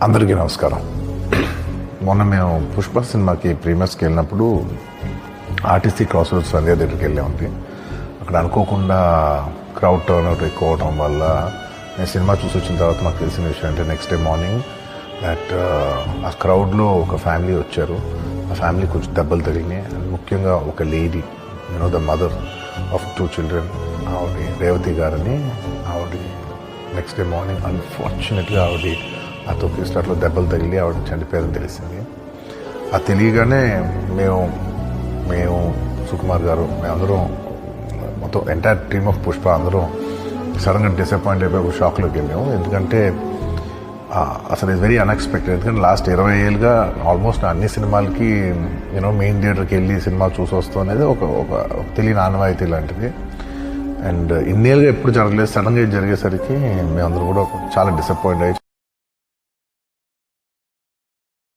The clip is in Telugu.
అందరికీ నమస్కారం. మొన్న మేము పుష్ప సినిమాకి ప్రీమియర్స్కి వెళ్ళినప్పుడు ఆర్టీసీ క్రాస్ రోడ్స్ సంధ్య దగ్గరికి వెళ్ళామండి. అక్కడ అనుకోకుండా క్రౌడ్ టర్న్ అవుట్ ఎక్కువ అవడం వల్ల నేను సినిమా చూసి వచ్చిన తర్వాత నాకు తెలిసిన విషయం అంటే నెక్స్ట్ డే మార్నింగ్ దట్ ఆ క్రౌడ్లో ఒక ఫ్యామిలీ వచ్చారు. ఆ ఫ్యామిలీ కొంచెం దెబ్బలు తగిలినాయి. ముఖ్యంగా ఒక lady, the mother of 2 children, ఆవిడ రేవతి గారని, ఆవిడ నెక్స్ట్ డే మార్నింగ్ అన్ఫార్చునేట్గా ఆవిడ ఆ తొక్కి స్టార్ట్లో దెబ్బలు తగిలి ఆవిడ చనిపోయారని తెలిసింది. అది తెలియగానే మేము సుకుమార్ గారు, మేమందరం మొత్తం ఎంటైర్ టీమ్ ఆఫ్ పుష్ప అందరం సడన్గా డిసప్పాయింట్ అయిపోయి ఒక షాక్లోకి వెళ్ళాము. ఎందుకంటే అసలు ఇట్స్ వెరీ అన్ఎక్స్పెక్టెడ్. ఎందుకంటే లాస్ట్ 20 ఏళ్ళుగా ఆల్మోస్ట్ అన్ని సినిమాలకి మెయిన్ థియేటర్కి వెళ్ళి సినిమా చూసి వస్తాం అనేది ఒక తెలియని ఆనవాయితీ లాంటిది. అండ్ ఇన్నేళ్ళుగా ఎప్పుడు జరగలేదు. సడన్గా జరిగేసరికి మేమందరం కూడా చాలా డిసప్పాయింట్ అయ్యి